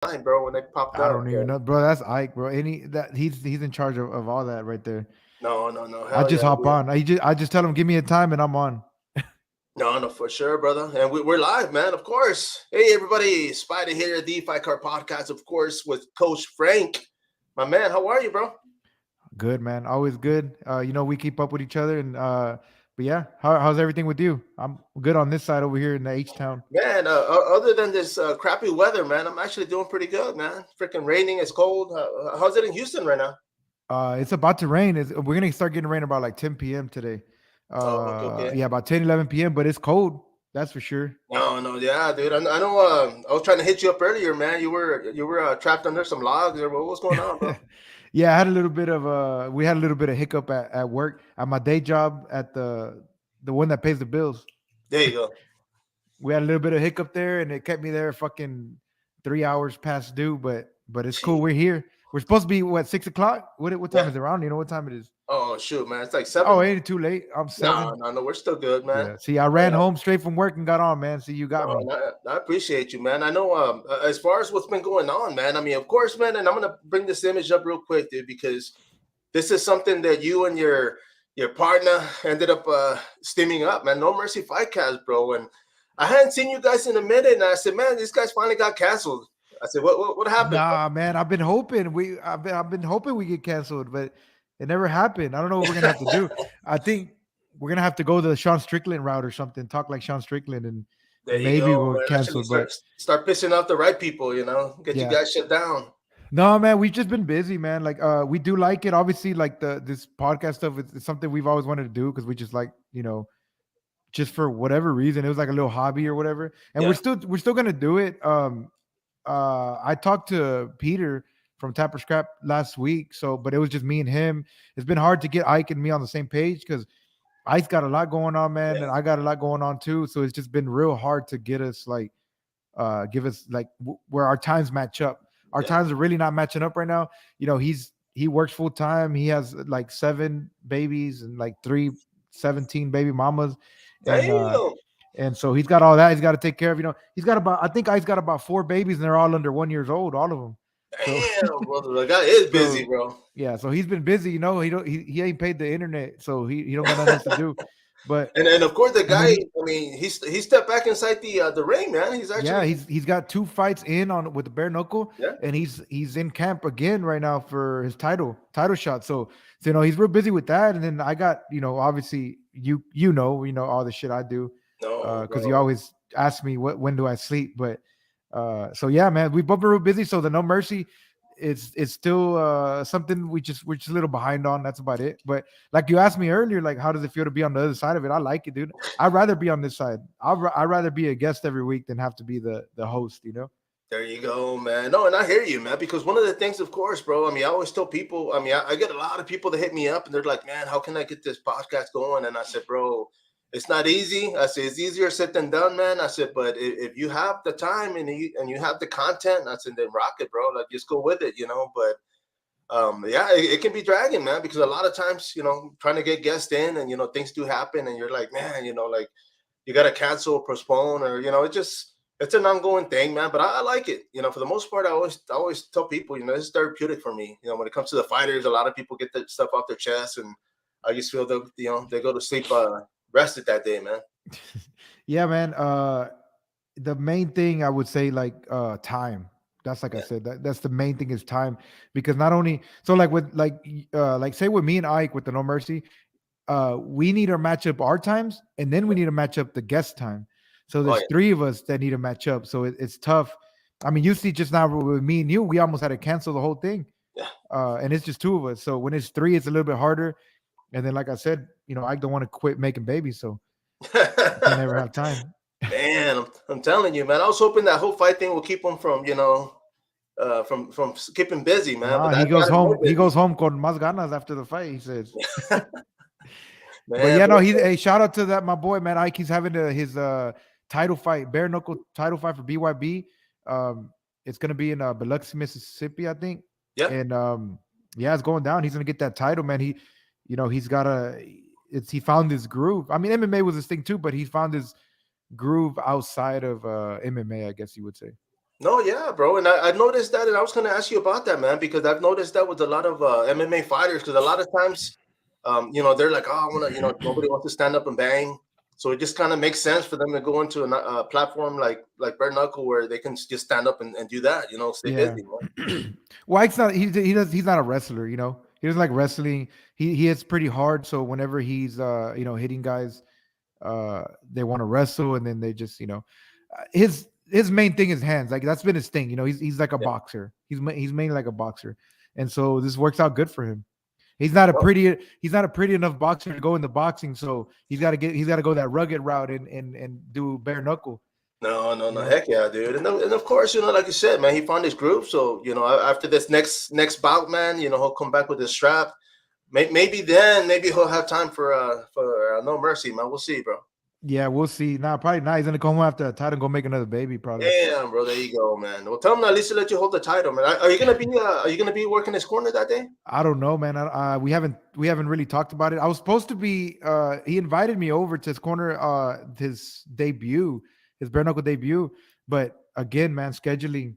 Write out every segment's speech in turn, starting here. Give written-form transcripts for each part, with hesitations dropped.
mind, bro, when they popped I up. don't even But know, bro. That's Ike, bro. He's in charge of all that right there. no, I hell just yeah, hop on. I just tell him give me a time and I'm on. no, for sure, brother. And we're live, man, of course. Hey, everybody, sPidA here, the Fight Car Podcast, of course, with Coach Frank. My man, how are you, bro? Good man, always good. We keep up with each other, and but yeah, how's everything with you? I'm good on this side over here in the H town. Man, other than this crappy weather, man, I'm actually doing pretty good, man. Freaking raining, it's cold. How's it in Houston right now? It's about to rain. We're gonna start getting rain about like 10 p.m. today. Oh, okay, okay. Yeah, about 10, 11 p.m. But it's cold. That's for sure. No, yeah, dude. I know. I was trying to hit you up earlier, man. You were trapped under some logs, or what was going on, bro? Yeah, I had a little bit of we had a little bit of hiccup at work at my day job at the one that pays the bills. There you go. We had a little bit of hiccup there, and it kept me there fucking 3 hours past due. But it's cool. Gee, We're here. We're supposed to be what 6 o'clock. What time yeah. is it around? You know what time it is? Oh shoot, man, it's like Oh, seven. ain't it too late? I'm No, 7. no, we're still good, man. Yeah. See, I ran home straight from work and got on, man. See, you got No, me. and I appreciate you, man. I know. As far as what's been going on, man. I mean, of course, man. And I'm gonna bring this image up real quick, dude, because this is something that you and your partner ended up steaming up, man. No Mercy Fightcast, bro. And I hadn't seen you guys in a minute, and I said, man, these guys finally got canceled. I said, what happened, Nah, man. I've been hoping we get canceled, but it never happened. I don't know what we're gonna have to do. I think we're gonna have to go the Sean Strickland route or something. Talk like Sean Strickland, and There you maybe go, we'll man. Actually, cancel. But start pissing off the right people, get you yeah, guys shut down. no, man, we've just been busy, man. Like, we do like it. Obviously, like this podcast stuff it's something we've always wanted to do because we just like, just for whatever reason, it was like a little hobby or whatever. And we're Yeah, still gonna do it. I talked to Peter from Tapper Scrap last week, but it was just me and him. It's been hard to get Ike and me on the same page because Ike's got a lot going on, man, yeah, and I got a lot going on too. So it's just been real hard to get us like give us like where our times match up. Our yeah. times are really not matching up right now. He works full time. He has like 7 babies and like 17 baby mamas, and Damn. so he's got all that. He's got to take care of. He's got about. I think I's got about 4 babies, and they're all under 1 years old, all of them. So Damn, brother. The guy is busy, so bro. yeah. So he's been busy. He ain't paid the internet, so he don't got nothing else to do. But And of course the and guy, then I mean, he stepped back inside the ring, man. He's yeah, actually he's got 2 fights in on with the bare knuckle, yeah. and he's in camp again right now for his title shot. So he's real busy with that. And then I got obviously you know all the shit I do, No, because you bro. always ask me when do I sleep. But so yeah, man, we both been real busy. So the No Mercy, it's still something we're just a little behind on. That's about it. But like you asked me earlier, like how does it feel to be on the other side of it? I like it, dude. I'd rather be on this side. I'd rather be a guest every week than have to be the host. There you go, man. No, and I hear you, man, because one of the things, of course, bro, I mean, I always tell people, I mean, I get a lot of people that hit me up and they're like, man, how can I get this podcast going? And I said, bro, it's not easy. I said, it's easier said than done, man. I said, but if you have the time and you have the content, I said, then rock it, bro. Like, just go with it. But yeah, it can be dragging, man, because a lot of times, trying to get guests in and, things do happen and you're like, man, like, you got to cancel, postpone, or it's an ongoing thing, man. But I like it. For the most part, I always tell people, it's therapeutic for me. When it comes to the fighters, a lot of people get that stuff off their chest, and I just feel that they go to sleep rested that day, man. Yeah, man. The main thing I would say, like, time. That's like I Yeah, said. That's the main thing is time, because not only so like with like say with me and Ike with the No Mercy, we need to match up our times, and then we need to match up the guest time. So oh there's yeah, 3 of us that need to match up. So it's tough. I mean, you see, just now with me and you, we almost had to cancel the whole thing, yeah. and it's just 2 of us. So when it's 3, it's a little bit harder. And then, like I said, I don't want to quit making babies, so I can't ever have time. Man, I'm telling you, man. I was hoping that whole fight thing will keep them from from keeping busy, man. But Nah, that he goes got him more home. He busy, goes home con más ganas after the fight. He says, but man. yeah, no, But he's a shout out to that my boy man Ike. He's having his title fight, bare knuckle title fight for BYB. It's gonna be in Biloxi, Mississippi, I think. yeah, And yeah, it's going down. He's gonna get that title, man. He's got he found his groove. I mean, MMA was his thing too, but he found his groove outside of MMA, I guess you would say. No, yeah, bro, and I noticed that, and I was gonna ask you about that, man, because I've noticed that with a lot of MMA fighters, because a lot of times, they're like, oh, I wanna, nobody wants to stand up and bang, so it just kind of makes sense for them to go into a platform like bare knuckle where they can just stand up and do that, stay Yeah. busy. White's not he's not a wrestler, you know. He doesn't like wrestling. He hits pretty hard, so whenever he's hitting guys, they want to wrestle, and then they just his main thing is hands. Like that's been his thing. You know, he's like a Yeah. boxer. He's mainly like a boxer, and so this works out good for him. He's not a pretty enough boxer to go into boxing, so he's got to go that rugged route and do bare knuckle. No, no, You no. know. Heck yeah, dude. And of course, like you said, man, he found his groove. So, after this next bout, man, he'll come back with his strap. Maybe he'll have time for No Mercy, man. We'll see, bro. Yeah, we'll see. Nah, probably not. He's gonna come home after a title and go make another baby, probably. Damn, bro. There you go, man. Well, tell him at least to let you hold the title, man. Are you gonna be working his corner that day? I don't know, man. We haven't really talked about it. I was supposed to be. He invited me over to his corner, his debut, his bare knuckle debut. But again, man, scheduling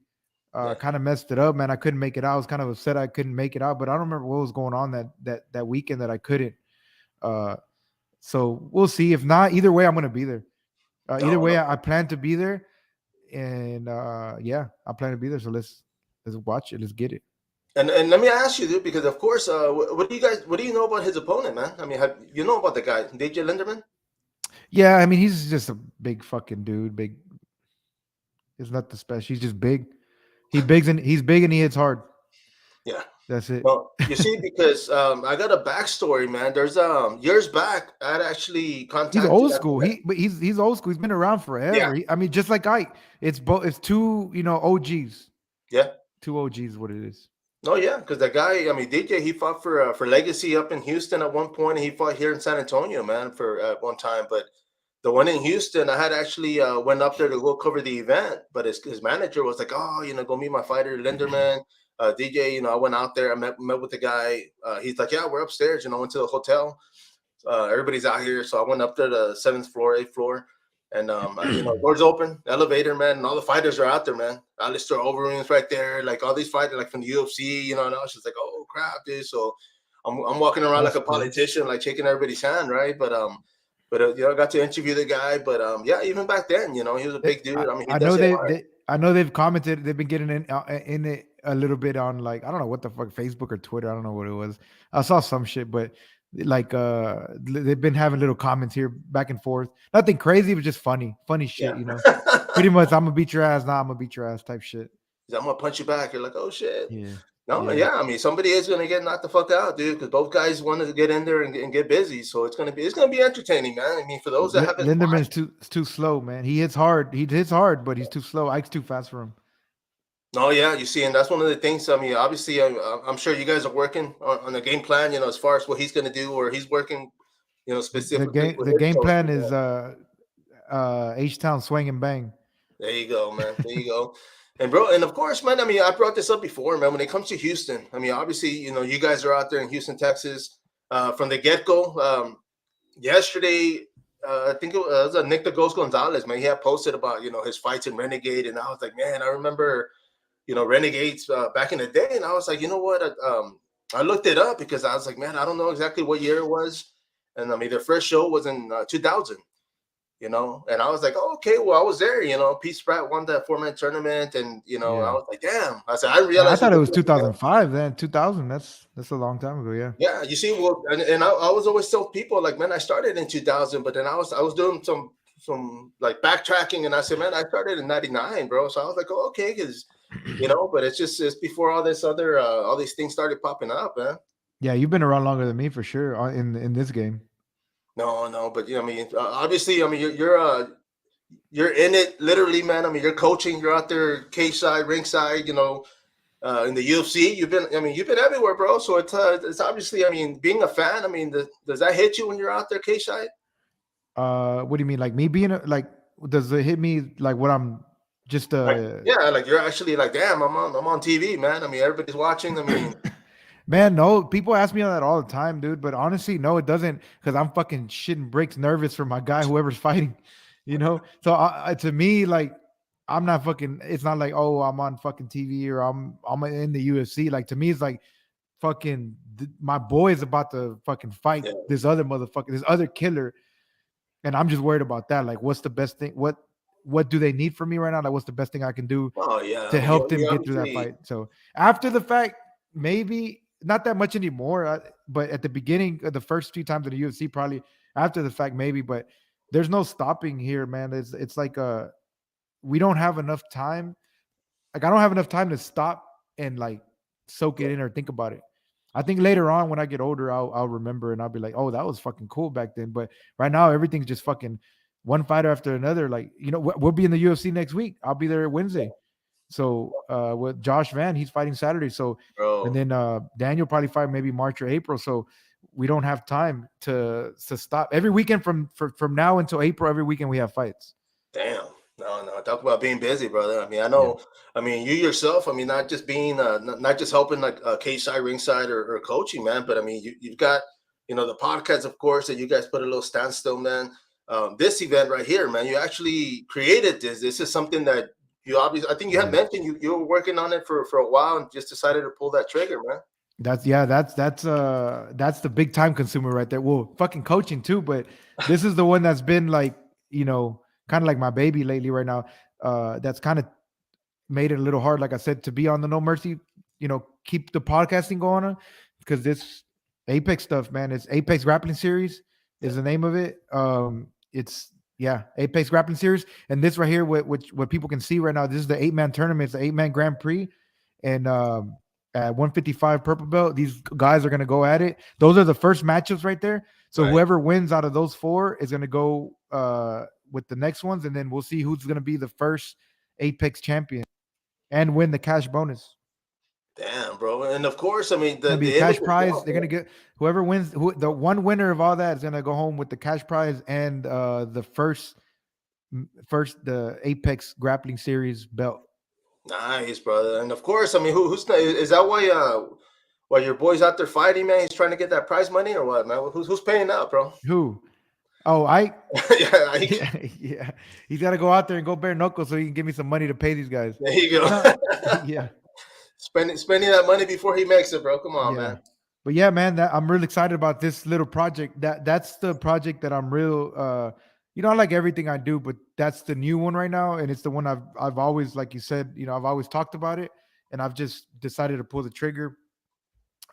Yeah. kind of messed it up, man. I couldn't make it out. I was kind of upset I couldn't make it out, but I don't remember what was going on that weekend that I couldn't. Uh, so we'll see. If not, either way, I'm gonna be there. Either No, way, no. I plan to be there, and yeah, I plan to be there. So let's watch it. Let's get it. And let me ask you, dude, because of course, what do you know about his opponent, man? I mean, have you know about the guy, DJ Linderman? Yeah, I mean, he's just a big fucking dude. Big. It's not the special. He's just big. He's big and he hits hard. Yeah. That's it. Well, you see, because I got a backstory, man. There's years back, I'd actually He's contacted. old school. He's old school. He's been around forever. Yeah, I mean, just like Ike. It's both. It's two. OGs. yeah. Two OGs. Is what it is. No, yeah, because the guy, I mean, DJ, he fought for Legacy up in Houston at one point, and he fought here in San Antonio, man, for at one time. But the one in Houston, I had actually went up there to go cover the event, but his manager was like, "Oh, go meet my fighter, Linderman." DJ, I went out there, I met with the guy. He's like, "Yeah, we're upstairs." Went to the hotel. Everybody's out here, so I went up to the seventh floor, eighth floor, and doors open, elevator, man, and all the fighters are out there, man. Alistair Overeem's right there, like all these fighters, like from the UFC, and I was just like, oh crap, dude. So I'm walking around like That's a cool. politician, like shaking everybody's hand, right? But I got to interview the guy. But yeah, even back then, he was a big dude. I mean, he I does know it hard. I know they've commented. They've been getting in it a little bit on, like, I don't know what the fuck, Facebook or Twitter. I don't know what it was. I saw some shit, but like they've been having little comments here back and forth. Nothing crazy, but just funny shit. Yeah. Pretty much, I'm gonna beat your ass. Nah, I'm gonna beat your ass type shit. I'm gonna punch you back. You're like, oh shit. Yeah, No, yeah. yeah. I mean, somebody is gonna get knocked the fuck out, dude, because both guys wanted to get in there and get busy. So it's gonna be entertaining, man. I mean, for those that haven't Linderman's watched. too slow, man. He hits hard. He hits hard, but he's too slow. Ike's too fast for him. No, yeah, you see, and that's one of the things. I mean, obviously, I'm sure you guys are working on a game plan, as far as what he's gonna do, or he's working, The specifically game with the his game coach. plan is H Town swing and bang. There you go, man. There you go. And bro, and of course, man. I mean, I brought this up before, man. When it comes to Houston, I mean, obviously, you guys are out there in Houston, Texas, from the get go. Yesterday, I think it was Nick the Ghost Gonzalez, man. He had posted about his fights in Renegade, and I was like, man, I remember Renegades back in the day, and I was like, you know what? I looked it up because I was like, man, I don't know exactly what year it was, and I mean, their first show was in 2000. And I was like, oh, okay, well, I was there. Pete Spratt won that 4-man tournament, and I Yeah. was like, damn. I said, I I realized it thought it was was 2005 then. 2000. That's a long time ago. Yeah. yeah, you see, well, and I was always tell people like, man, I started in 2000, but then I was doing some like backtracking, and I said, man, I started in '99, bro. So I was like, oh, okay, because but it's before all this other all these things started popping up, man. Yeah, you've been around longer than me for sure in this game. No, no, but I mean, obviously, I mean, you're in it literally, man. I mean, you're coaching, you're out there cage side, ringside, in the UFC. You've been everywhere, bro. So it's obviously, I mean, being a fan. I mean, does that hit you when you're out there cage side? What do you mean? Like me being like, does it hit me like what I'm just Like, yeah, like you're actually like, damn, I'm on TV, man. I mean, everybody's watching. I mean, Man, no, people ask me that all the time, dude. But honestly, no, it doesn't, because I'm fucking shitting bricks nervous for my guy, whoever's fighting, So to me, like, I'm not fucking. It's not like, oh, I'm on fucking TV or I'm in the UFC. Like to me, it's like fucking my boy is about to fucking fight Yeah. this other motherfucker, this other killer, and I'm just worried about that. Like, what's the best thing? What do they need from me right now? Like, what's the best thing I can do Oh yeah. I to mean, help them you get through that obviously. fight? So after the fact, maybe not that much anymore. But at the beginning, of the first few times in the UFC, probably after the fact, maybe. But there's no stopping here, man. It's like we don't have enough time. Like I don't have enough time to stop and like soak Yeah. it in or think about it. I think later on when I get older, I'll remember and I'll be like, oh, that was fucking cool back then. But right now, everything's just fucking one fighter after another. Like we'll be in the UFC next week. I'll be there Wednesday. So with Josh Van, he's fighting Saturday. So and Bro. then Daniel probably fight maybe March or April. So we don't have time to stop. Every weekend from now until April, every weekend we have fights. Damn. No, no. Talk about being busy, brother. I mean, I Yeah. know. I mean, you yourself. I mean, not just being, not just helping like cage side, ringside, or coaching, man. But I mean, you've got, the podcast, of course, that you guys put a little standstill, man. This event right here, man. You actually created this. This is something that you obviously. I think you have Yeah. mentioned you were working on it for a while and just decided to pull that trigger, man. That's the big time consumer right there. Well, fucking coaching too, but this is the one that's been like, kind of like my baby lately right now. That's kind of made it a little hard, like I said, to be on the No Mercy, keep the podcasting going on because this Apex stuff, man, it's Apex Grappling Series is Yeah. the name of it. It's yeah, Apex Grappling Series, and this right here, what people can see right now, this is the 8-man tournament, it's the 8-man Grand Prix, and at 155 purple belt, these guys are gonna go at it. Those are the first matchups right there. So Right. whoever wins out of those four is gonna go with the next ones, and then we'll see who's gonna be the first Apex champion and win the cash bonus. Damn, bro. And of course, I mean It's gonna be a the image cash prize. itself, They're man. gonna get whoever wins. The one winner of all that is gonna go home with the cash prize and the first the Apex Grappling Series belt. Nice, brother. And of course, I mean, who's is that why your boy's out there fighting, man? He's trying to get that prize money or what, man? Who's paying out, bro? Who? Oh, I Yeah, yeah, yeah. He's got to go out there and go bare knuckles so he can give me some money to pay these guys. there you go. No, yeah, Spending that money before he makes it, bro. Come on, yeah. man. But yeah, man, I'm really excited about this little project. That's the project that I'm real. I like everything I do, but that's the new one right now, and it's the one I've always, like you said, I've always talked about it, and I've just decided to pull the trigger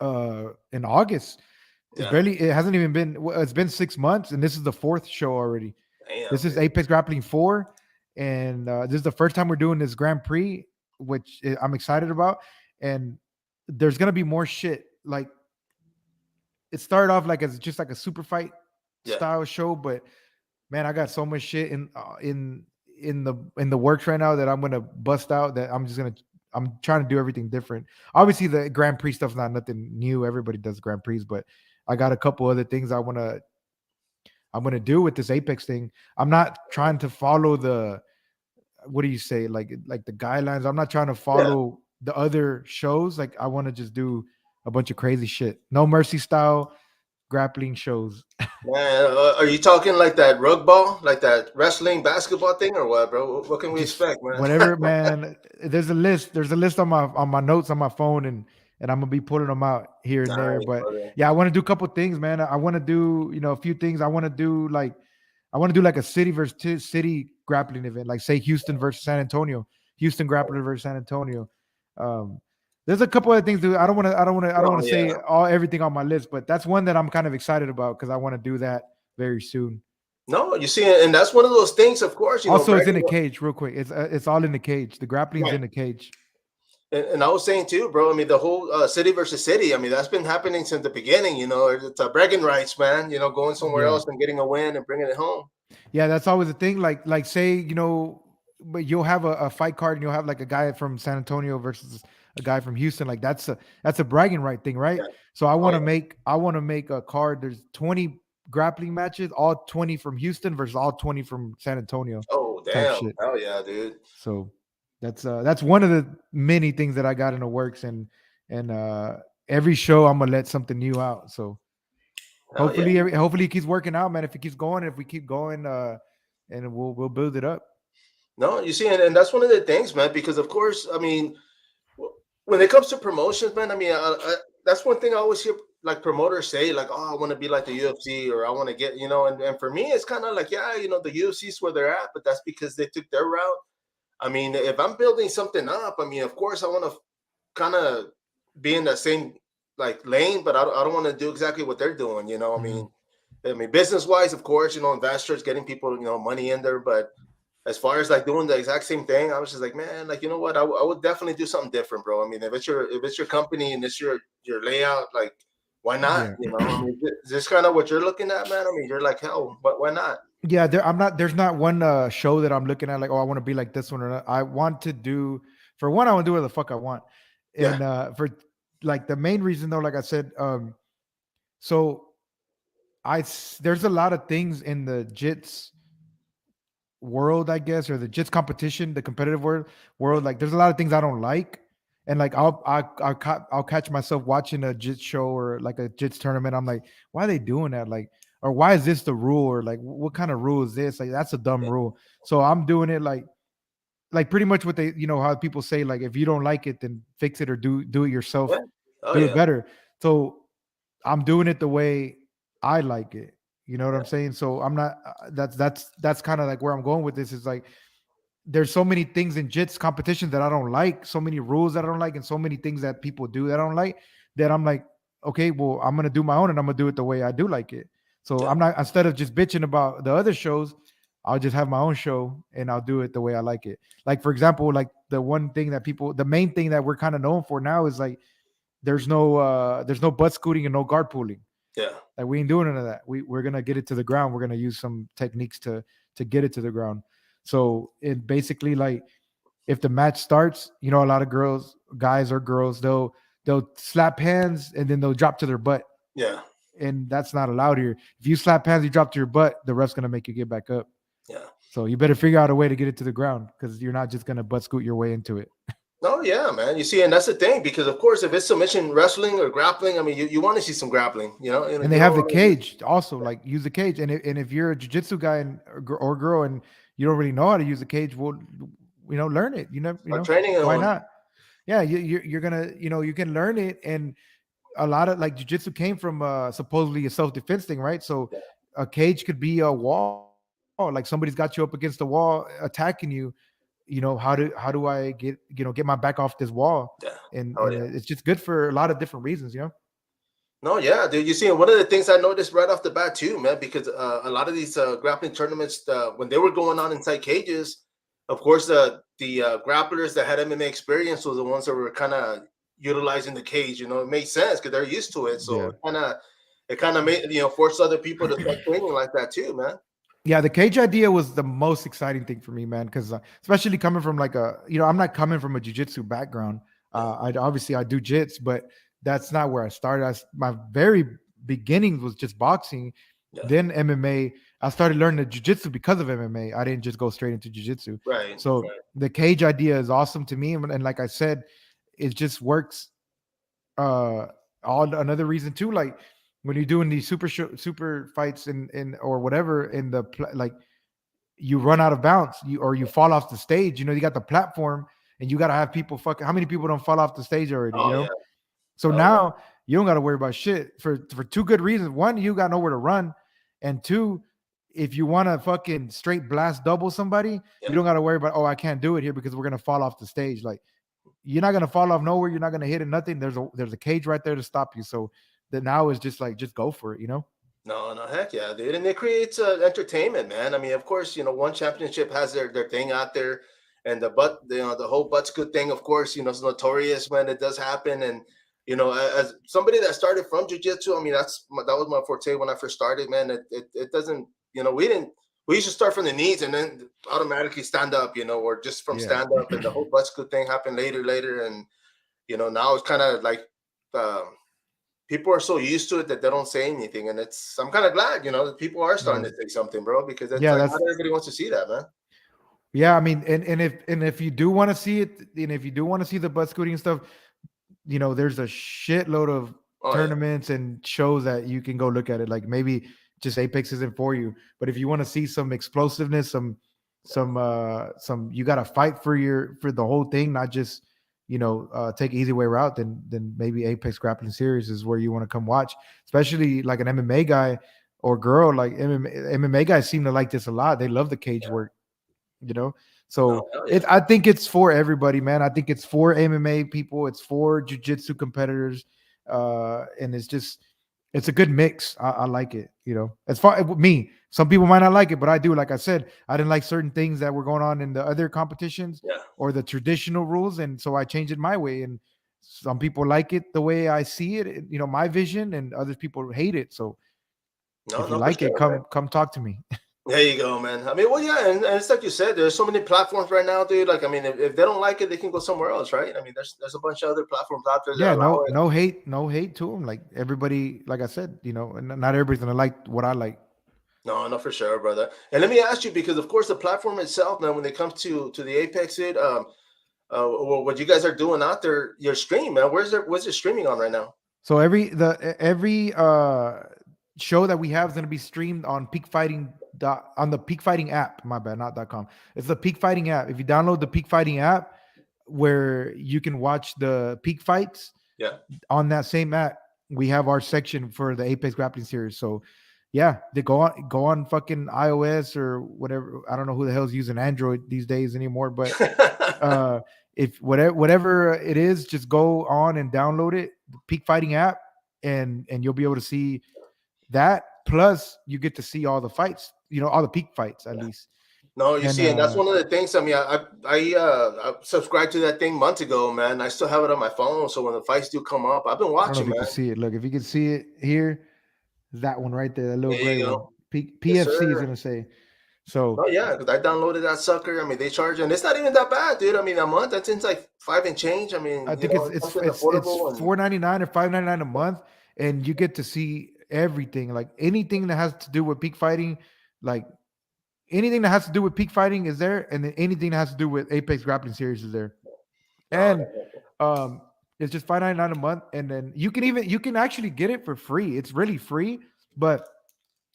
in August. Yeah. It hasn't even been. It's been 6 months, and this is the fourth show already. This Damn, is dude. Apex Grappling 4, and this is the first time we're doing this Grand Prix, which I'm excited about. And there's gonna be more shit. Like it started off like as just like a super fight Yeah. style show, but man, I got so much shit in the works right now that I'm gonna bust out. That I'm trying to do everything different. Obviously, the Grand Prix stuff's not nothing new. Everybody does Grand Prix, but I got a couple other things I'm gonna do with this Apex thing. I'm not trying to follow the what do you say like the guidelines. I'm not trying to Yeah. follow the other shows. Like I want to just do a bunch of crazy shit. No mercy style grappling shows. Man, are you talking like that rug ball, like that wrestling basketball thing, or what, bro? What can we Just expect, man? whatever, man. There's a list on my notes on my phone, and I'm gonna be pulling them out here and there. Nice, But brother. yeah, I want to do a couple things, man. I want to do a few things. I want to do like a city versus city grappling event, like say Houston versus San Antonio, Houston grappler versus San Antonio. Um, there's a couple of things. I don't want to Oh say yeah. all everything on my list, but that's one that I'm kind of excited about because I want to do that very soon. No, you see, and that's one of those things, of course, Also, it's in bragging. a cage, real quick. It's all in the cage. The grappling's Right. in the cage. And I was saying too, bro. I mean, the whole city versus city. I mean, that's been happening since the beginning. It's bragging rights, man. Going somewhere Yeah, else and getting a win and bringing it home. yeah. That's always the thing. Like say but you'll have a fight card and you'll have like a guy from San Antonio versus a guy from Houston. Like that's a bragging right thing, right? Yeah. So I Oh want to yeah. make a card. There's 20 grappling matches, all 20 from Houston versus all 20 from San Antonio, Oh type damn. shit. Hell yeah, dude. So that's one of the many things that I got in the works, and every show I'm gonna let something new out. So Hell yeah. hopefully it keeps working out, man. If it keeps going, if we keep going, and we'll build it up. No, you see, and that's one of the things, man. Because of course, I mean, when it comes to promotions, man, I mean, that's one thing I always hear like promoters say, like, "Oh, I want to be like the UFC," or "I want to get," and for me, it's kind of like, yeah, the UFC is where they're at, but that's because they took their route. I mean, if I'm building something up, I mean, of course, I want to kind of be in that same like lane, but I don't want to do exactly what they're doing. Mhm. I mean, business wise, of course, investors getting people, money in there, but as far as like doing the exact same thing, I was just like, man, like what, I would definitely do something different, bro. I mean, if it's your company and it's your layout, like, why not? Yeah. I mean, is this kind of what you're looking at, man? I mean, you're like, hell, but why not? Yeah, I'm not. There's not one show that I'm looking at like, oh, I want to be like this one or not. I want to do for one. I want to do whatever the fuck I want, Yeah, and for like the main reason though, like I said, so there's a lot of things in the jits world, I guess, or the jits competition, the competitive world. Like, there's a lot of things I don't like, and like I'll catch myself watching a jits show or like a jits tournament. I'm like, why are they doing that? Like, or why is this the rule? Or like, what kind of rule is this? Like, that's a dumb yeah, rule. So I'm doing it like pretty much what they, how people say, like, if you don't like it, then fix it or do it yourself, yeah. Oh do it yeah, better. So I'm doing it the way I like it. You know what I'm saying? So I'm not. That's kind of like where I'm going with this. Is like, there's so many things in jits competitions that I don't like, so many rules that I don't like, and so many things that people do that I don't like. That I'm like, okay, well, I'm gonna do my own, and I'm gonna do it the way I do like it. So yeah, I'm not, instead of just bitching about the other shows, I'll just have my own show and I'll do it the way I like it. Like, for example, like the main thing that we're kind of known for now is like, there's no butt scooting and no guard pooling. yeah, Like, we ain't doing none of that. We're gonna get it to the ground. We're gonna use some techniques to get it to the ground. So it basically, like, if the match starts, a lot of guys or girls, they'll slap hands and then they'll drop to their butt, yeah, and that's not allowed here. If you slap hands, you drop to your butt, the ref's gonna make you get back up. yeah. So you better figure out a way to get it to the ground because you're not just gonna butt scoot your way into it. Oh yeah, man. You see, and that's the thing because of course, if it's submission wrestling or grappling, I mean, you want to see some grappling. And You they don't have the want to. cage also, like, use the cage. And if you're a jiu-jitsu guy or girl and you don't really know how to use the cage, well, learn it. Start training Why on. not? Yeah, you're gonna, you can learn it. And a lot of, like, jiu-jitsu came from supposedly a self-defense thing, right? So Yeah, a cage could be a wall. Like, somebody's got you up against the wall attacking you. How do I get my back off this wall? yeah. Oh And yeah. it's just good for a lot of different reasons. No, yeah, dude. You see, and one of the things I noticed right off the bat too, man, because a lot of these grappling tournaments, when they were going on inside cages, of course, the grapplers that had MMA experience was the ones that were kind of utilizing the cage. It made sense because they're used to it. So Yeah. it kind of made forced other people to start training like that too, man. Yeah, the cage idea was the most exciting thing for me, man. Because especially coming from, like, I'm not coming from a jujitsu background. Yeah, I do jits, but that's not where I started. My very beginnings was just boxing, yeah, then MMA. I started learning the jujitsu because of MMA. I didn't just go straight into jujitsu. right. So the cage idea is awesome to me, and like I said, it just works. Uh, all another reason too, like, when you're doing these super fights in or whatever in like, you run out of bounds, you fall off the stage. You got the platform, and you got to have people fucking. How many people don't fall off the stage already? Oh yeah, So oh yeah, now you don't got to worry about shit for two good reasons. One, you got nowhere to run, and two, if you want to fucking straight blast double somebody, yeah. you don't got to worry about, oh, I can't do it here because we're gonna fall off the stage. Like, you're not gonna fall off nowhere. You're not gonna hit it. Nothing. There's a cage right there to stop you. So that now is just like, just go for it. No, no, heck yeah, dude. And it creates entertainment, man. I mean, of course, one championship has their thing out there, and the whole butt scoot thing, of course, is notorious when it does happen. And as somebody that started from jujitsu, I mean, that was my forte when I first started, man. It doesn't, we used to start from the knees and then automatically stand up, or just from Yeah. stand up, and the whole butt scoot thing happened later, and now it's kind of like. Um, People are so used to it that they don't say anything, and I'm kind of glad, that people are starting Yeah. to say something, bro, because it's Yeah. like That's not everybody wants to see that, man. Yeah. I mean, and if you do want to see it, and if you do want to see the butt scooting and stuff, there's a shitload of Oh yeah, tournaments and shows that you can go look at it. Like, maybe just Apex isn't for you, but if you want to see some explosiveness, some some you got to fight for the whole thing, not just take an easy way route, then maybe Apex Grappling Series is where you want to come watch, especially like an MMA guy or girl. Like MMA guys seem to like this a lot. They love the cage Yeah. work, you know. No, So hell yeah. I think it's for everybody, man. I think it's for MMA people, it's for jiu-jitsu competitors, and it's a good mix. I like it, as far me, some people might not like it, but I do. Like I said, I didn't like certain things that were going on in the other competitions Yeah. or the traditional rules, and so I changed it my way. And some people like it the way I see it, my vision, and other people hate it. So No, if you no, for like it, sure, man. come talk to me. There you go, man. I mean, well, yeah, and it's like you said, there's so many platforms right now, dude. Like, I mean, if they don't like it, they can go somewhere else, right? I mean, there's a bunch of other platforms out there that Yeah, allow no, it. no hate to them. Like everybody, like I said, not everybody's gonna like what I like. No, no, for sure, brother. And let me ask you, because of course the platform itself, man, when it comes to the Apex, well, what you guys are doing out there, your stream, man. Where's it streaming on right now? So every show that we have is gonna be streamed on Peak Fighting on the Peak Fighting app. My bad, not .com. It's the Peak Fighting app. If you download the Peak Fighting app, where you can watch the peak fights Yeah. on that same app, we have our section for the Apex Grappling Series. So yeah, they go on fucking iOS or whatever. I don't know who the hell's using Android these days anymore, but uh if whatever it is, just go on and download it, the Peak Fighting app, and you'll be able to see that. Plus you get to see all the fights, all the peak fights at least. No, you And see, and that's one of the things. I mean, I subscribed to that thing months ago, man. I still have it on my phone, so when the fights do come up, I've been I don't know watching, if you can man. see it. Look, if you can see it here, that one right there, that little There you gray one. go. Yes, PFC is sir. gonna say. So Oh yeah, because I downloaded that sucker. I mean, they charge, and it's not even that bad, dude. I mean, a month that seems like five and change. I I mean, think it's it's it's something it's it's affordable, and 4.99 or 5.99 a month, and you get to see everything, like anything that has to do with peak fighting, like anything that has to do with peak fighting is there, and then anything that has to do with Apex Grappling Series is there. no, And um, it's just 5.99 a month, and then you can actually get it for free. It's really free, but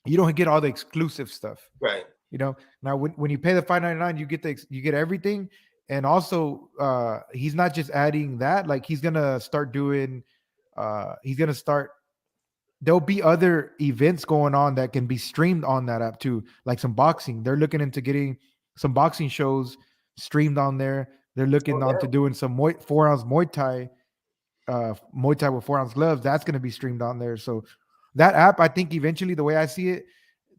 you don't get all the exclusive stuff. right. Now when you pay the 5.99, you get everything. And also he's not just adding that, like he's gonna start there'll be other events going on that can be streamed on that app too, like some boxing. They're looking into getting some boxing shows streamed on there. They're looking Oh on to damn. doing some 4 ounce Muay Thai with 4 ounce gloves. That's going to be streamed on there. So that app, I think eventually, the way I see it,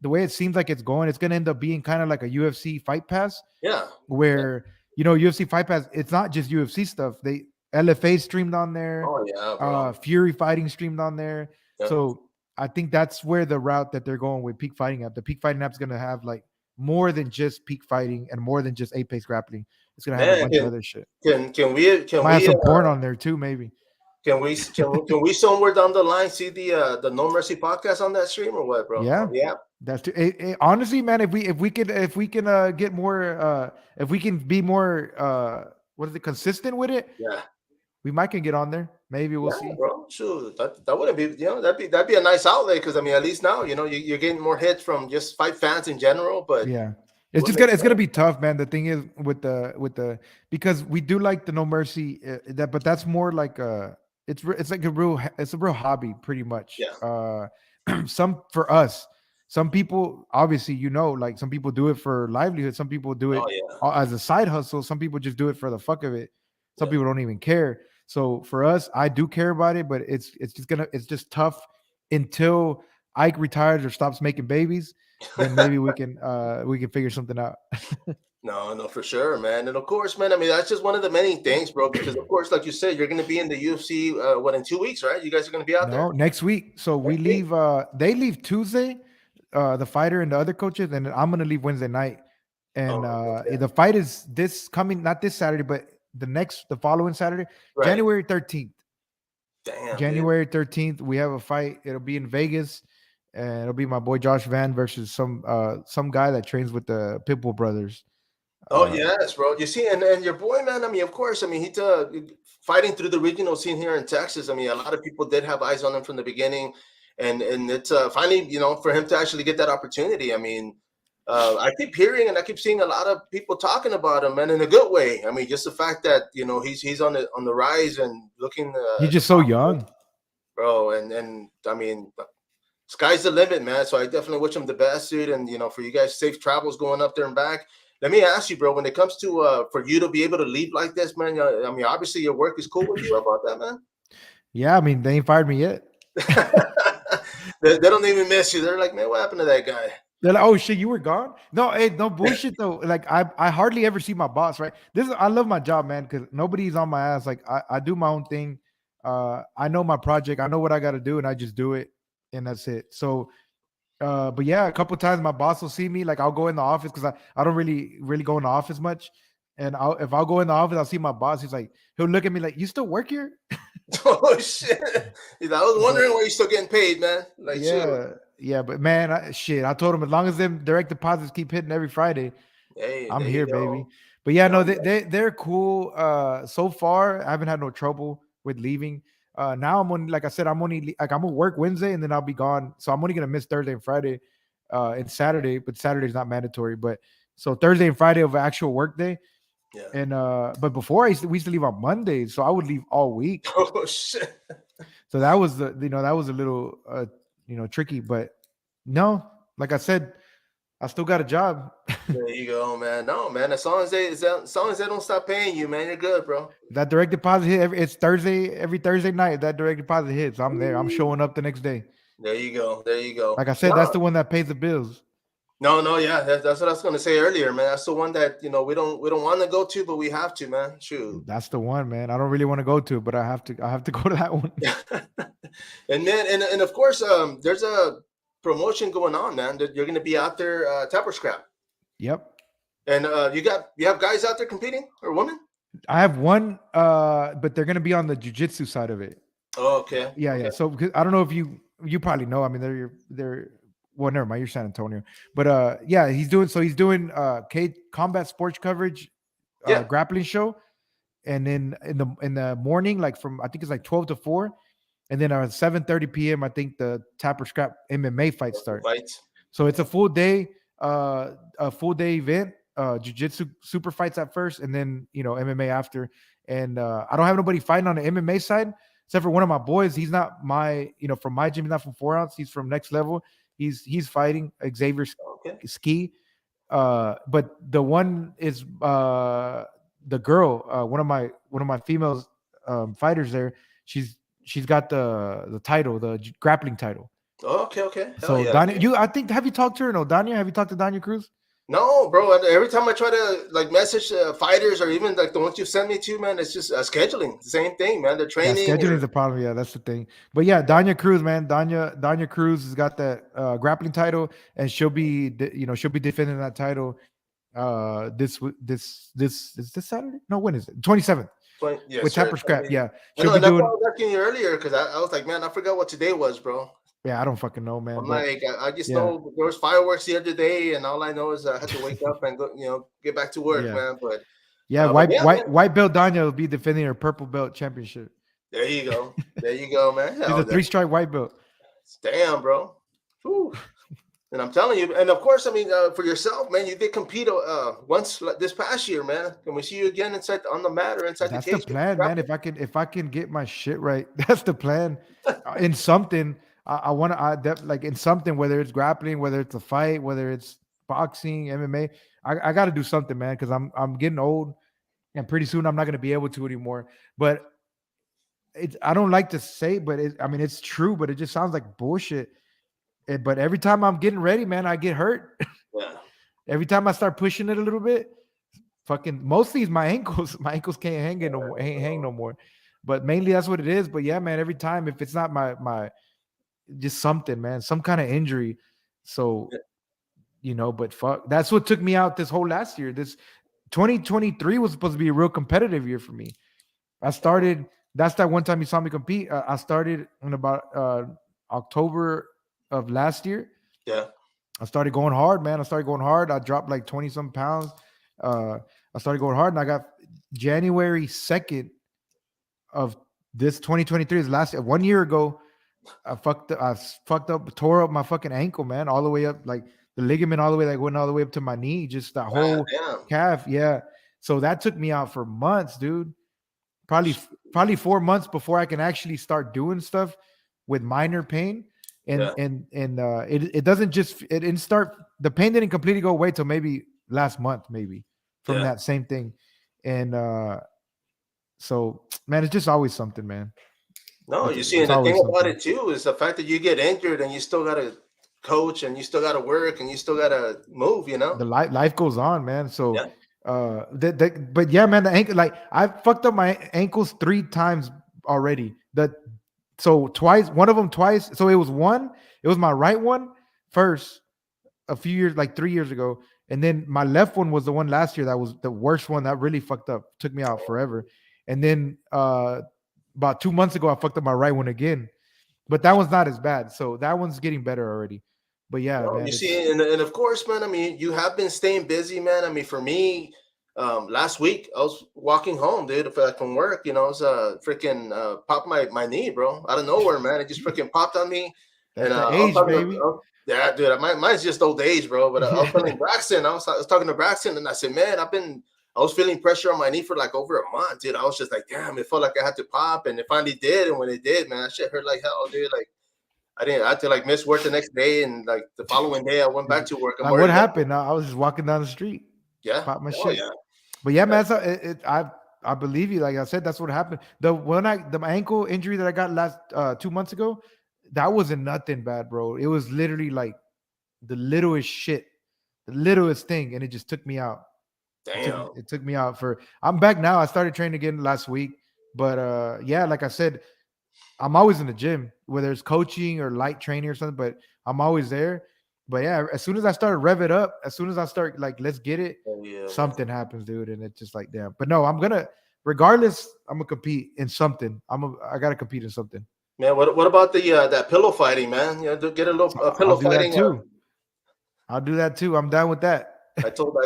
the way it seems like it's going to end up being kind of like a UFC Fight Pass, Yeah. Yeah. where UFC Fight Pass, it's not just UFC stuff. They LFA streamed on there, Oh yeah, bro. Fury Fighting streamed on there. Yeah. So I think that's where the route that they're going with Peak Fighting app. The Peak Fighting app is going to have like more than just Peak Fighting and more than just Apex Grappling. It's going to have a Man, bunch of other shit. can Might have we some porn on there too, maybe. can we somewhere down the line see the No Mercy podcast on that stream or what, bro? Yeah, On the app? that's true. Honestly, man, if we can get more, if we can be more, what is it, consistent with it, Yeah. we might can get on there. Maybe we'll Yeah, see. bro. Sure. That wouldn't be, that'd be a nice outlet because I mean, at least now, you're getting more hits from just fight fans in general, but Yeah. it It's would just make gonna it's gonna sense. be tough, man. The thing is with the because we do like the No Mercy, but that's more like it's like it's a real hobby pretty much. Yeah. Some for us, some people obviously, like some people do it for livelihood, some people do it Oh yeah. as a side hustle, some people just do it for the fuck of it. Some Yeah. people don't even care. So for us, I do care about it, but it's just tough until Ike retires or stops making babies. Then maybe we can figure something out. No, no, for sure, man. And of course, man, I mean, that's just one of the many things, bro, because of course, like you said, you're going to be in the UFC, what, in 2 weeks, right? You guys are going to be out there No, next week. So we next week? leave. They leave Tuesday, the fighter and the other coaches, and then I'm gonna leave Wednesday night. And Oh, okay. the fight is this coming, not this Saturday, but the following Saturday, Right. January 13th. Damn, dude. January 13th, we have a fight. It'll be in Vegas, and it'll be my boy Josh Van versus some guy that trains with the Pitbull brothers. Oh, Uh, yes, bro. You see, and your boy, man, I mean, of course, I mean, he's fighting through the regional scene here in Texas. I mean, a lot of people did have eyes on him from the beginning, and it's finally, for him to actually get that opportunity. I mean, I keep hearing and I keep seeing a lot of people talking about him, man, in a good way. I mean, just the fact that he's on the rise and looking He's the just so young. bro, and I mean, sky's the limit, man. So I definitely wish him the best, dude. And for you guys, safe travels going up there and back. Let me ask you, bro, when it comes to for you to be able to leave like this, man. I mean, obviously your work is cool with you about that, man. Yeah, I mean, they ain't fired me yet. They don't even miss you. They're like, man, what happened to that guy? They're like, oh shit, you were gone. No, hey, no bullshit though. Like I hardly ever see my boss. Right. I love my job, man, because nobody's on my ass. Like I do my own thing. I know my project. I know what I got to do, and I just do it, and that's it. So, but yeah, a couple times my boss will see me. Like I'll go in the office because I don't really go in the office much. And if I'll go in the office, I'll see my boss. He'll look at me like, "You still work here?" Oh shit! I was But wondering why you're still getting paid, man. Like, shoot. yeah, but man, shit, I told him as long as them direct deposits keep hitting every Friday, Hey, I'm there you here, baby. go. But yeah, no, No, they're cool. So far, I haven't had no trouble with leaving. Now I'm only, like I said, like I'm gonna work Wednesday and then I'll be gone. So I'm only gonna miss Thursday and Friday, and Saturday. But Saturday's not mandatory. But so Thursday and Friday of actual work day. yeah. And but before we used to leave on Mondays, so I would leave all week. Oh shit. So that was that was a little tricky. But no, like I said, I still got a job. There you go, man. No, man. As long as they don't stop paying you, man, you're good, bro. That direct deposit hit. It's Thursday. Every Thursday night, that direct deposit hits. I'm there. I'm Ooh. showing up the next day. There you go. There you go. Like I said, that's No, the one that pays the bills. no, yeah. That's what I was gonna say earlier, man. That's the one that we don't want to go to, but we have to, man. Shoot. That's the one, man. I don't really want to go to, but I have to. I have to go to that one. And man, and of course, there's a promotion going on, man. That you're gonna be out there, Tapper Scrap, Yep. and you have guys out there competing or women? I have one, but they're gonna be on the jujitsu side of it. Oh, okay, Yeah, okay, yeah. So I don't know if you probably know. I mean, they're well, never mind. You're San Antonio, but yeah, he's doing combat sports coverage, yeah. grappling show, and then in the morning, like from I think it's like 12 to 4, and then at 7:30 p.m. I think the Tapper Scrap MMA fights The start. fights. So it's a full day event. Jiu-jitsu super fights at first, and then MMA after. And I don't have nobody fighting on the MMA side except for one of my boys. He's not from my gym. He's not from 4 ounce. He's from Next Level. He's fighting Xavier Okay. Ski. But the one is the girl, one of my females fighters there. She's got the title, the grappling title. Oh, okay, okay. Hell So yeah. Danya, I think, have you talked to her? No, Danya, have you talked to Danya Cruz? No, bro. Every time I try to like message fighters or even like the ones you send me to, man, it's just scheduling. The same thing, man. They're Yeah, training scheduling is or the problem. Yeah, that's the thing. But yeah, Danya Cruz, man, Danya Cruz has got that grappling title, and she'll be defending that title this is this Saturday? No, when is it? 27th with yes, sir. Tapper Scrap. Yeah, I she'll know, be and that's why I doing. was asking you earlier because I was like, man, I forgot what today was, bro. Yeah, I don't fucking know, man. I'm But like, I just yeah, know there was fireworks the other day, and all I know is I had to wake up and go, get back to work, yeah, man. yeah. But White yeah, man. white white belt Danya will be defending her purple belt championship. There you go. There you go, man. She's Hell, a three-stripe white belt. damn, bro. Whew. And I'm telling you, and of course, I mean, for yourself, man, you did compete once this past year, man. Can we see you again inside on the mat or inside the That's the cage? plan, man. If I can get my shit right, that's the plan. In something, I want to like in something, whether it's grappling, whether it's a fight, whether it's boxing, MMA. I got to do something, man, because I'm getting old, and pretty soon I'm not gonna be able to anymore. But I don't like to say, but I mean it's true, but it just sounds like bullshit. But every time I'm getting ready, man, I get hurt. Yeah. Every time I start pushing it a little bit, fucking mostly it's my ankles. My ankles can't hang no more. But mainly that's what it is. But yeah, man, every time if it's not my just something, man, some kind of injury. So but fuck, that's what took me out this whole last year. This 2023 was supposed to be a real competitive year for me. I started. That's that one time you saw me compete. I started in about October of last year. Yeah. I started going hard, man. I started going hard. I dropped like 20 some pounds. I started going hard, and I got January 2nd of this 2023 is last 1 year ago. I fucked up, tore up my fucking ankle, man, all the way up. Like the ligament all the way, like went all the way up to my knee, just that God whole damn. calf. Yeah. So that took me out for months, dude. Probably probably 4 months before I can actually start doing stuff with minor pain. Yeah. And it doesn't just it didn't start the pain didn't completely go away till maybe last month, maybe from Yeah. that same thing. And so man, it's just always something, man. No, you see, It's and the always thing about something. it too is the fact that you get injured and you still gotta coach and you still gotta work and you still gotta move, you know? The life goes on, man. So Yeah. but yeah, man, the ankle, like I fucked up my ankles 3 times already. So twice, one of them twice. So it was my right one first a few years, like 3 years ago. And then my left one was the one last year that was the worst one that really fucked up, took me out forever. And then about 2 months ago, I fucked up my right one again. But that one's not as bad. So that one's getting better already. But yeah, No, man, you it's see, and of course, man. I mean, you have been staying busy, man. I mean, for me, last week I was walking home, dude, from work. You know, I was freaking popped my knee, bro, out of nowhere, man. It just freaking popped on me, that's and the I was age, talking to, baby. yeah, dude. Mine's just old age, bro. But I was Yeah. telling Braxton, I was talking to Braxton, and I said, man, I was feeling pressure on my knee for like over a month, dude. I was just like, damn, it felt like I had to pop, and it finally did. And when it did, man, that shit hurt like hell, dude. Like I had to like miss work the next day, and like the following day, I went back to work. I'm What already like, happened? I was just walking down the street, yeah, pop my oh shit. yeah, But yeah, yeah. man, I believe you. Like I said, that's what happened. The ankle injury that I got last 2 months ago, that wasn't nothing bad, bro. It was literally like the littlest shit, the littlest thing, and it just took me out. Damn. It took me out for. I'm back now. I started training again last week, but yeah, like I said, I'm always in the gym, whether it's coaching or light training or something, but I'm always there. But yeah, as soon as I start rev it up, as soon as I start like, let's get it, Oh yeah, man. something happens, dude. And it's just like, damn. But no, regardless, I'm gonna compete in something. I gotta compete in something. Man, what about the that pillow fighting, man? You know, get a little I'll pillow do that fighting. too. I'll do that too. I'm down with that. I told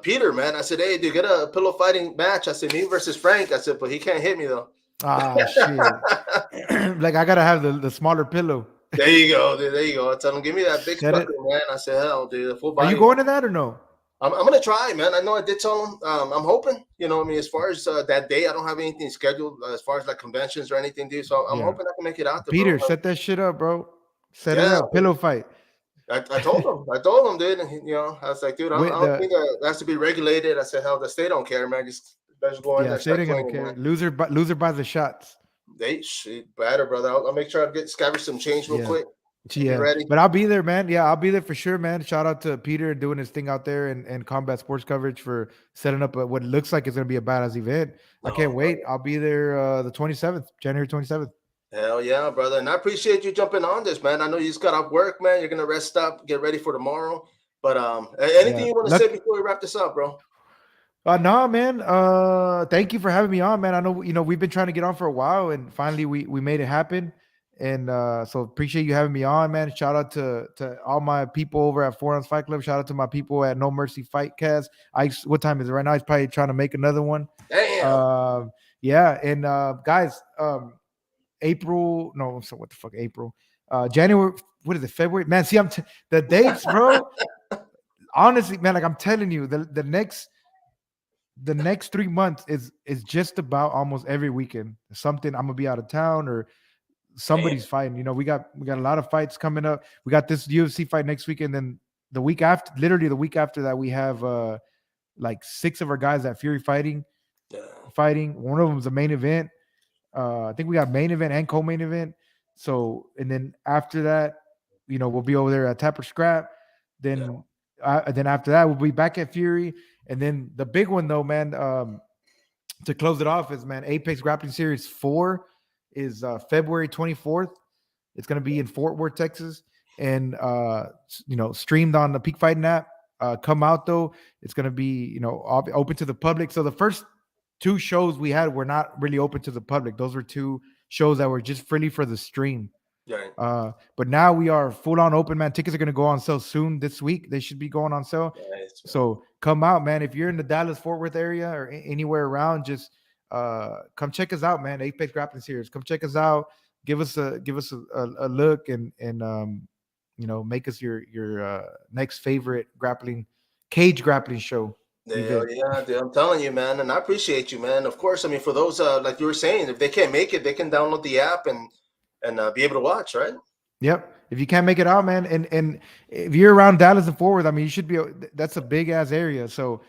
Peter, man. I said, hey, dude, get a pillow fighting match. I said, me versus Frank. I said, but he can't hit me though. Ah, shit. Like I gotta have the smaller pillow. There you go, dude. There you go. I tell him, give me that big Set it. sucker, man. I said, hell, dude, the full Are you body. going to that or no? I'm gonna try, man. I know I did tell him. I'm hoping, you know. I mean, as far as that day, I don't have anything scheduled as far as like conventions or anything, dude. So I'm Yeah. hoping I can make it out there, bro. Peter, set that shit up, bro. Set it Yeah, up. Pillow fight. I told him, dude. And you know, I was like, dude, I With don't the think that has to be regulated. I said, hell, the state don't care, man. Just go in Yeah, there, state start ain't gonna swinging, care. man. Loser buys the shots. They shit, better, brother. I'll make sure I get scavenge some change real Yeah. quick and be Yeah. ready. But I'll be there, man. Yeah, I'll be there for sure, man. Shout out to Peter doing his thing out there and combat sports coverage for setting up what looks like it's gonna be a badass event. I can't No, wait. I'll be there the 27th, January 27th. hell yeah, brother. And I appreciate you jumping on this, man. I know you just got off work, man. You're gonna rest up, get ready for tomorrow. But anything Yeah. you want to say Look, before we wrap this up, bro? no, man. Thank you for having me on, man. I know we've been trying to get on for a while, and finally we made it happen. And so appreciate you having me on, man. Shout out to all my people over at Four Ounce Fight Club. Shout out to my people at No Mercy Fight Cast. What time is it right now? He's probably trying to make another one. Damn. Um, yeah, and guys, April. No, so what the fuck, April? January. What is it? February? Man, see, the dates, bro. Honestly, man, like I'm telling you, the next 3 months is just about almost every weekend. Something I'm gonna be out of town or Damn. somebody's fighting. We got a lot of fights coming up. We got this UFC fight next week, and then the week after, literally the week after that, we have like 6 of our guys at Fury Yeah. fighting. One of them is a main event. I think we got main event and co-main event. So, and then after that, we'll be over there at Tapper Scrap. Yeah. Then after that, we'll be back at Fury. And then the big one though, man, to close it off is, man, Apex Grappling Series 4 is February 24th. It's going to be in Fort Worth, Texas, and streamed on the Peak Fighting app. Come out though. It's going to be open to the public. So the first 2 shows we had were not really open to the public. Those were 2 shows that were just freely for the stream. Yeah. But now we are full on open, man. Tickets are going to go on sale soon this week. They should be going on sale. Nice, man. So come out, man. If you're in the Dallas Fort Worth area or anywhere around, just come check us out, man. Apex Grappling Series. Come check us out. Give us a look and make us your next favorite cage grappling show Yeah, event. yeah, dude, I'm telling you, man, and I appreciate you, man. Of course, I mean, for those like you were saying, if they can't make it, they can download the app and be able to watch, right? Yep. If you can't make it out, man, and if you're around Dallas and forward, I mean, you should be. That's a big ass area. So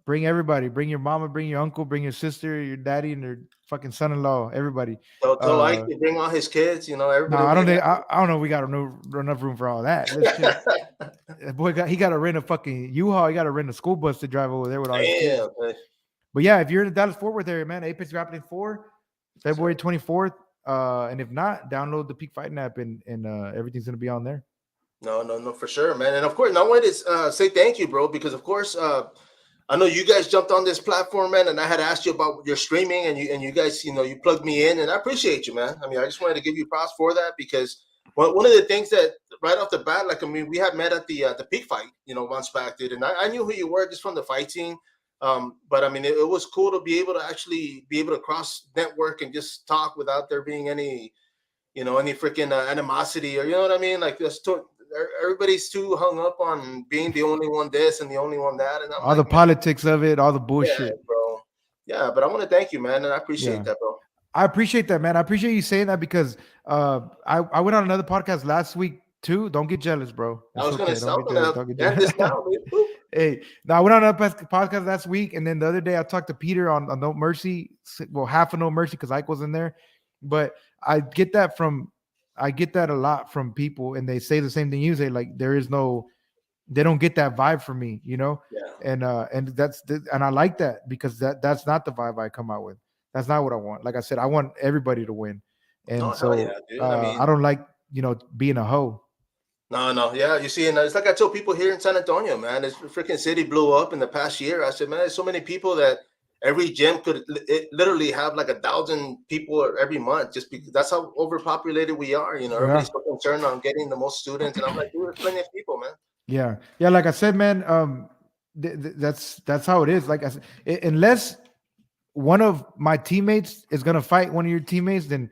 bring everybody. Bring your mama. Bring your uncle. Bring your sister. Your daddy and your fucking son-in-law. Everybody. So I can bring all his kids, No, everybody will I don't be think. I don't know. We got enough room for all that. Let's shit. happy. That boy got to rent a fucking U-Haul. He got to rent a school bus to drive over there with all his kids. Damn, man. But yeah, if you're in the Dallas Fort Worth area, man, Apex Grappling 4, So, February 24th. And if not, download the Peak Fighting app and everything's gonna be on there. no, for sure, man. And of course, I wanted to say thank you, bro, because of course, I know you guys jumped on this platform, man, and I had asked you about your streaming, and you guys, you plugged me in, and I appreciate you, man. I mean, I just wanted to give you props for that because one of the things that right off the bat, like I mean, we had met at the Peak Fight, months back, dude, and I knew who you were just from the fight scene. But I mean, it was cool to be able to actually be able to cross network and just talk without there being any freaking animosity or what I mean, like everybody's too hung up on being the only one this and the only one that, and I'm All the like, politics of it, all the yeah, bullshit. bro. Yeah, but I want to thank you, man, and I appreciate Yeah. that, bro. I appreciate that, man. I appreciate you saying that because I went on another podcast last week too. Don't get jealous, bro. I It's was gonna, okay. I'm gonna Don't get end jealous. this now, dude. Boop. Hey, now I went on a podcast last week, and then the other day I talked to Peter on No Mercy. Well, half of No Mercy because Ike wasn't there, but I get that a lot from people, and they say the same thing you say. Like they don't get that vibe from me, Yeah. and and I like that because that's not the vibe I come out with. That's not what I want. Like I said, I want everybody to win, No, and hell yeah, so dude. I I mean, don't like being a hoe. no, yeah. You see, and it's like I tell people here in San Antonio, man. This freaking city blew up in the past year. I said, man, there's so many people that every gym could literally have like 1,000 people every month, just because that's how overpopulated we are. Yeah. Everybody's so concerned on getting the most students, and I'm like, dude, there's plenty of people, man. Yeah, yeah. Like I said, man, that's how it is. Like I said, unless one of my teammates is gonna fight one of your teammates, then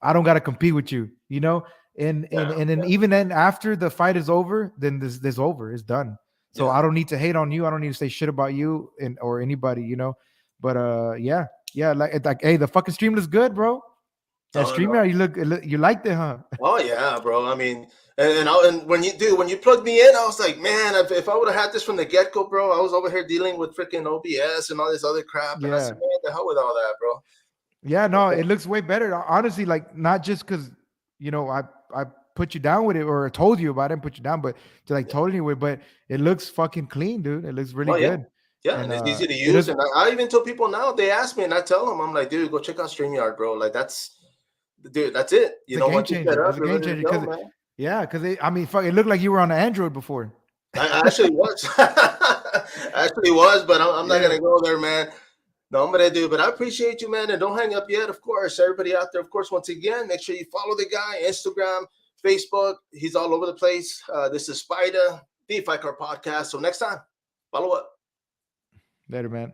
I don't gotta compete with you. And Yeah, and then even then after the fight is over, then this over. It's done. So yeah. I don't need to hate on you. I don't need to say shit about you and or anybody. But yeah. Like hey, the fucking stream looks good, bro. That No, streamer, no. you liked it, huh? Oh yeah, bro. I mean, and when you plugged me in, I was like, man, if I would have had this from the get go, bro, I was over here dealing with freaking OBS and all this other crap, and I said, Yeah. man, the hell with all that, bro. Yeah, no, it looks way better. Honestly, like not just because I put you down with it or told you about it and put you down, but to like Yeah. told you with, but it looks fucking clean, dude. It looks really Oh yeah, good. yeah, And and it's easy to it use. is And I even tell people now, they ask me, and I tell them, I'm like, dude, go check out StreamYard, bro. Like dude, that's it. it's a game Once you set changer. up, It's a you're game ready to changer go, because man. yeah, because I mean, fuck, it looked like you were on Android before. I actually was, actually was, but I'm not Yeah. gonna go there, man. No, I'm gonna do, but I appreciate you, man, and don't hang up yet. Of course, everybody out there, of course, once again, make sure you follow the guy, Instagram, Facebook. He's all over the place. This is sPidA, the Fight Card Podcast. So next time, follow up. Later, man.